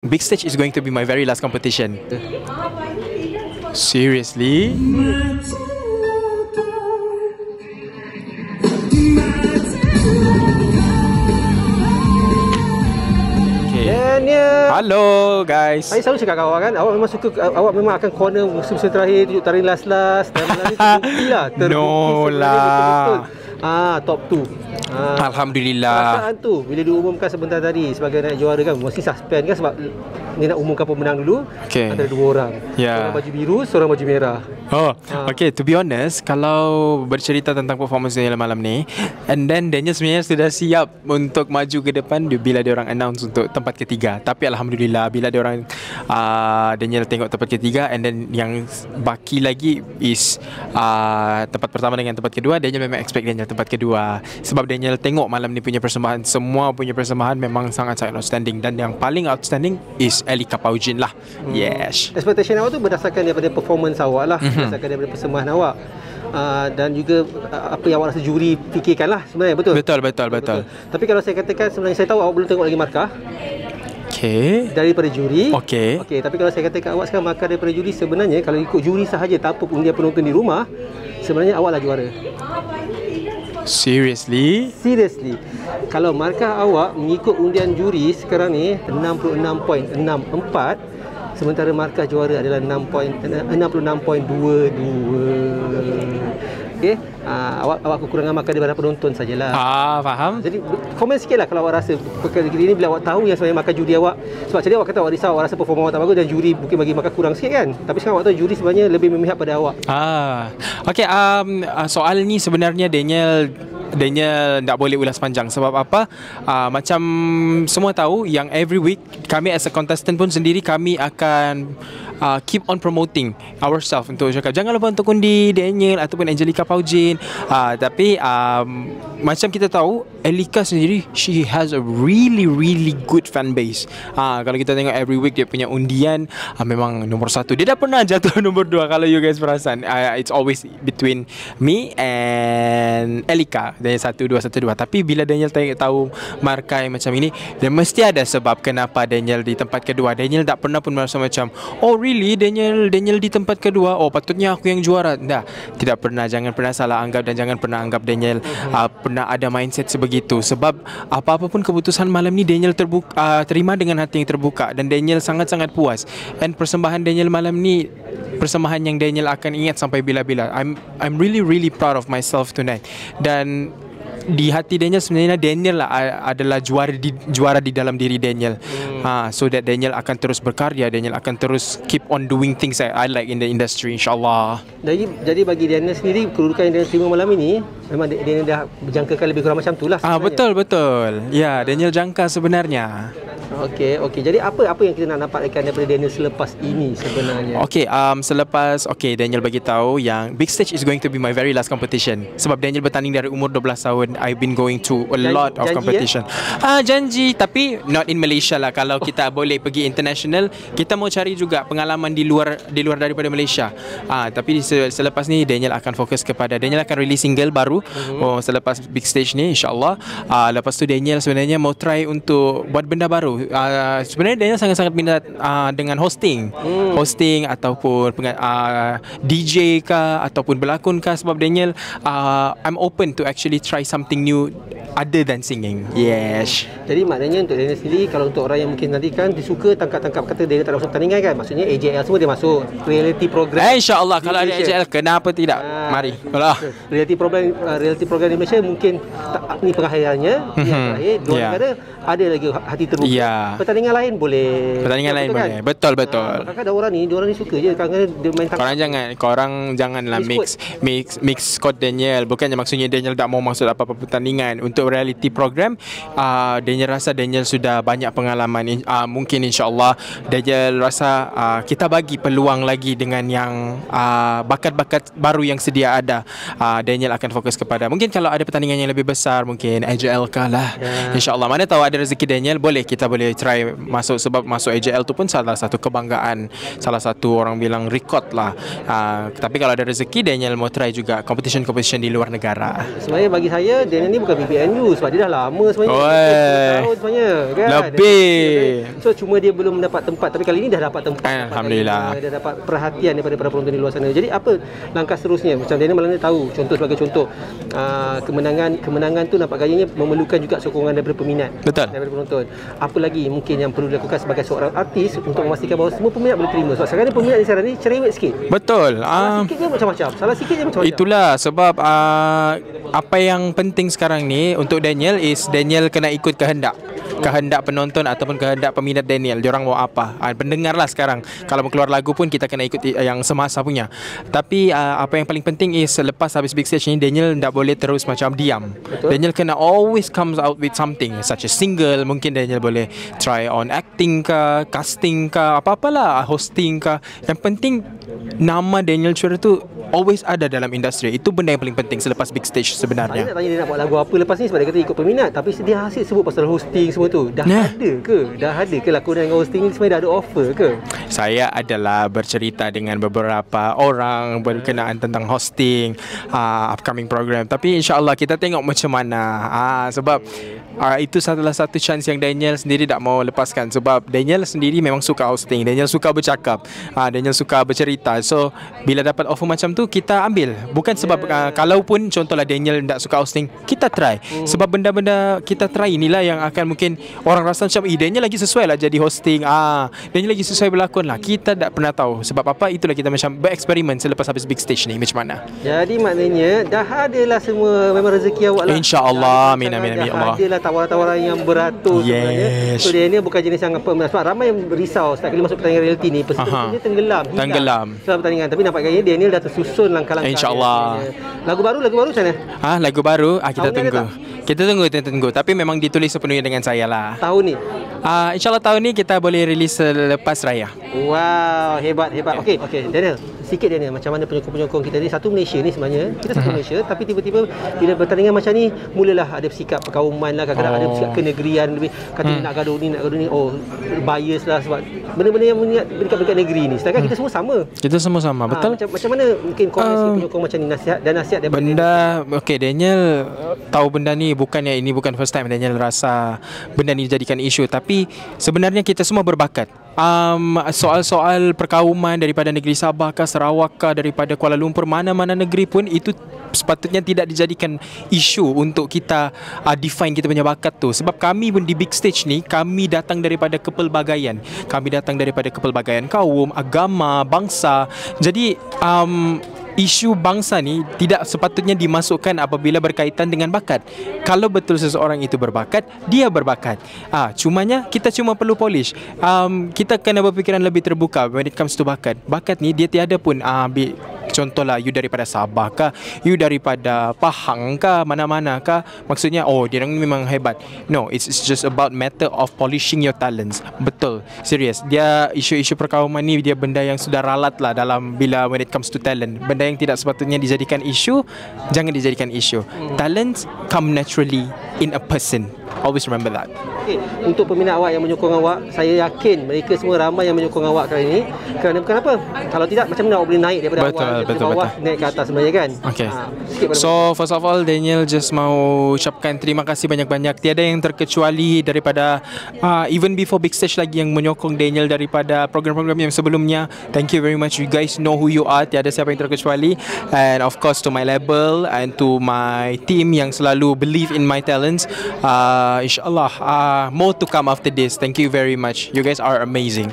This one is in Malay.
Big stage is going to be my very last competition. Seriously? Daniel. Halo guys. Saya selalu cakap kat awak kan, awak memang suka, awak memang akan corner musim-musim terakhir, tunjuk taring last-last. Dan malam ni terbukti lah. No lah. Top 2. Alhamdulillah. Perasaan tu bila diumumkan sebentar tadi sebagai naik juara kan, mesti suspend kan, sebab ni nak umumkan pemenang dulu. Okay. Ada 2 orang. Yeah. Seorang baju biru, seorang baju merah. Oh, okay. To be honest, kalau bercerita tentang performance Daniel malam ni, and then Daniel sebenarnya sudah siap untuk maju ke depan bila dia orang announce untuk tempat ketiga. Tapi alhamdulillah bila dia orang Daniel tengok tempat ketiga, and then yang baki lagi is tempat pertama dengan tempat kedua, Daniel memang expect Daniel tempat kedua. Sebab Daniel tengok malam ni punya persembahan, semua punya persembahan memang sangat-sangat outstanding, dan yang paling outstanding is Elika Paujin lah. Yes. Expectation awak tu berdasarkan daripada performance awak lah, berdasarkan daripada persembahan awak. Dan juga apa yang awak rasa juri fikirkan lah sebenarnya, betul? Betul. Tapi kalau saya katakan, sebenarnya saya tahu awak belum tengok lagi markah. Okay. Daripada juri. Okay. Tapi kalau saya katakan awak sekarang markah daripada juri, sebenarnya kalau ikut juri sahaja tanpa undian penonton di rumah, sebenarnya awak lah juara. Seriously? Kalau markah awak mengikut undian juri sekarang ni 66.64, sementara markah juara adalah 66.22. Okey, awak kekurangan markah daripada penonton sajalah. Faham. Jadi komen sikitlah kalau awak rasa perkara ini, bila awak tahu yang sebenarnya markah juri awak. Sebab tadi awak kata awak risau, awak rasa performa awak tak bagus dan juri mungkin bagi markah kurang sikit kan. Tapi sekarang awak tahu juri sebenarnya lebih memihak pada awak. Okay, soal ni sebenarnya Daniel tak boleh ulas panjang. Sebab apa? Macam semua tahu yang every week kami as a contestant pun sendiri, kami akan keep on promoting ourselves untuk cakap jangan lupa untuk undi Daniel ataupun Angelica Paujin. Tapi macam kita tahu, Elika sendiri, she has a really good fan base. Kalau kita tengok every week dia punya undian, memang nombor 1. Dia dah pernah jatuh nombor 2 kalau you guys perasan. It's always between me and Elika, Daniel 1, 2, 1, 2. Tapi bila Daniel tahu markah macam ini, dia mesti ada sebab kenapa Daniel di tempat kedua. Daniel tak pernah pun merasa macam, oh really Daniel di tempat kedua, oh patutnya aku yang juara. Tidak pernah. Jangan pernah salah anggap, dan jangan pernah anggap Daniel pernah ada mindset sebegitu. Sebab apa-apa pun keputusan malam ni Daniel terima dengan hati yang terbuka, dan Daniel sangat-sangat puas. Dan persembahan Daniel malam ni, persembahan yang Daniel akan ingat sampai bila-bila. I'm really proud of myself tonight. Dan di hati Daniel sebenarnya, Daniel lah adalah juara di dalam diri Daniel. So that Daniel akan terus berkarya, Daniel akan terus keep on doing things I like in the industry, insyaAllah. Jadi bagi Daniel sendiri, kedudukan yang Daniel terima malam ini, memang Daniel dah berjangkakan lebih kurang macam tu lah sebenarnya. Betul. Ya, Daniel jangka sebenarnya. Okey. Jadi apa yang kita nak dapatkan daripada Daniel selepas ini sebenarnya? Selepas Daniel bagi tahu yang big stage is going to be my very last competition. Sebab Daniel bertanding dari umur 12 tahun, I've been going to a lot of competition. Janji, tapi not in Malaysia lah. Kalau kita boleh pergi international, kita mau cari juga pengalaman di luar daripada Malaysia. Tapi selepas ni Daniel akan fokus kepada, Daniel akan release single baru selepas big stage ni, insyaAllah. Lepas tu Daniel sebenarnya mau try untuk buat benda baru. Sebenarnya Daniel sangat-sangat minat dengan hosting ataupun DJ kah ataupun berlakon kah. Sebab Daniel, I'm open to actually try something new other than singing. Yes. Jadi maknanya untuk Daniel sendiri, kalau untuk orang yang mungkin nanti kan disuka tangkap kata Daniel tak ada masuk pertandingan kan, maksudnya AJL semua dia masuk reality program. InsyaAllah kalau ada AJL, kenapa tidak? Mari. Reality program di Malaysia mungkin ni pengakhirannya. Yang terakhir, dua negara ada lagi hati terbuka. Pertandingan lain boleh. Betul. Kadang-kadang ada orang ni suka je kadang-kadang dia main Korang janganlah mix squad Daniel. Bukannya maksudnya Daniel tak mau masuk apa-apa pertandingan. Untuk reality program, Daniel rasa Daniel sudah banyak pengalaman. Mungkin insyaAllah Daniel rasa kita bagi peluang lagi dengan yang bakat-bakat baru yang sedia ada. Daniel akan fokus kepada, mungkin kalau ada pertandingan yang lebih besar, mungkin AJL kah lah. InsyaAllah, mana tahu ada rezeki Daniel, kita boleh try masuk. Sebab masuk AJL tu pun salah satu kebanggaan, salah satu orang bilang record lah. Tapi kalau ada rezeki, Daniel mau try juga competition di luar negara. Sebenarnya bagi saya, Daniel ni bukan BBN you sebab dia dah lama sebenarnya. 10 tahun sebenarnya kan. Lebih. So cuma dia belum mendapat tempat, tapi kali ini dah dapat tempat. Alhamdulillah. Dia dapat perhatian daripada para penonton di luar sana. Jadi apa langkah seterusnya? Macam Daniel Malana tahu, sebagai contoh, kemenangan tu nampak gayanya memerlukan juga sokongan daripada peminat. Betul. Daripada penonton. Apa lagi mungkin yang perlu dilakukan sebagai seorang artis untuk memastikan bahawa semua peminat boleh terima? Sebab sekarang ni peminat di sana ni cerewet sikit. Betul. Salah sikit je macam-macam. Salah sikit je macam-macam. Itulah sebab apa yang penting sekarang ni untuk Daniel is Daniel kena ikut kehendak penonton ataupun kehendak peminat Daniel. Diorang mau apa? Pendengar lah sekarang. Kalau mau keluar lagu pun kita kena ikut yang semasa punya. Tapi apa yang paling penting is selepas habis big stage ni Daniel tak boleh terus macam diam. Betul. Daniel kena always comes out with something, such as single. Mungkin Daniel boleh try on acting ke, casting ke, apa-apalah, hosting ke. Yang penting nama Daniel Chua tu always ada dalam industri. Itu benda yang paling penting selepas big stage sebenarnya. Saya nak tanya dia nak buat lagu apa lepas ni sebab dia kata ikut peminat, tapi dia asyik sebut pasal hosting semua tu. Dah ada ke lakonan dengan hosting ni sebenarnya dah ada offer ke? Saya adalah bercerita dengan beberapa orang berkenaan tentang hosting upcoming program, tapi insya-Allah kita tengok macam mana. Sebab itu salah satu chance yang Daniel sendiri tak mau lepaskan, sebab Daniel sendiri memang suka hosting, Daniel suka bercakap, Daniel suka bercerita. So bila dapat offer macam tu kita ambil. Bukan sebab kalaupun contohlah Daniel tak suka hosting, kita try. Sebab benda-benda kita try inilah yang akan mungkin orang rasa macam Daniel lagi sesuai lah jadi hosting, Daniel lagi sesuai berlakon lah. Kita tak pernah tahu. Sebab apa, itulah kita macam bereksperimen selepas habis big stage ni macam mana. Jadi maknanya dah adalah semua memang rezeki awak lah. InsyaAllah. Amin amin amin Allah. Adalah tawaran-tawaran yang beratur sebenarnya. So Daniel bukan jenis yang apa, sebab ramai yang risau setiap kali masuk pertandingan reality ni peserta tenggelam dalam pertandingan. Tapi nampaknya Daniel dah tersusun langkah-langkah. InsyaAllah. Lagu baru macam mana? Lagu baru kita tunggu. Tapi memang ditulis sepenuhnya dengan saya lah. Tahun ni? InsyaAllah tahun ni kita boleh rilis selepas raya. Wow, hebat. Okey, Daniel, sikit Daniel, macam mana penyokong-penyokong kita ni, satu Malaysia ni sebenarnya, kita satu Malaysia, tapi tiba-tiba bila bertandingan macam ni mulalah ada sikap perkauman lah, kadang-kadang ada sikap kenegerian lebih, kata nak gaduh ni, bias lah sebab benda-benda yang dekat negeri ni. Sedangkan kita semua sama. Betul. Macam mana mungkin komunikasi penyokong macam ni, nasihat daripada benda Daniel tahu benda ni, bukannya ini bukan first time Daniel rasa benda ni dijadikan isu, tapi sebenarnya kita semua berbakat. Soal-soal perkauman daripada negeri Sabah ke Sarawak ke, daripada Kuala Lumpur, mana-mana negeri pun itu sepatutnya tidak dijadikan isu untuk kita define kita punya bakat tu. Sebab kami pun di big stage ni, kami datang daripada kepelbagaian. Kami datang daripada kepelbagaian kaum, agama, bangsa. Jadi isu bangsa ni tidak sepatutnya dimasukkan apabila berkaitan dengan bakat. Kalau betul seseorang itu berbakat, dia berbakat. Cumanya kita cuma perlu polish. Kita kena berfikiran lebih terbuka when it comes to bakat. Bakat ni dia tiada pun contohlah you daripada Sabah ke, you daripada Pahang ke, mana-mana ke, maksudnya dia orang ni memang hebat. No, it's just about matter of polishing your talents. Betul, serius. Dia isu-isu perkauman ni dia benda yang sudah ralat lah dalam bila when it comes to talent. Benda yang tidak sepatutnya dijadikan isu, jangan dijadikan isu. Talents come naturally in a person. Always remember that. Okay, untuk peminat awak yang menyokong awak, saya yakin mereka semua ramai yang menyokong awak kali ini. Kenapa? Kalau tidak, macam mana awak boleh naik daripada awal ke bawah, naik ke atas sebenarnya kan? Okay. So first of all, Daniel just mau ucapkan terima kasih banyak-banyak. Tiada yang terkecuali daripada even before big stage lagi yang menyokong Daniel daripada program-program yang sebelumnya. Thank you very much. You guys know who you are. Tiada siapa yang terkecuali. And of course to my label and to my team yang selalu believe in my talents. InsyaAllah more to come after this. Thank you very much. You guys are amazing.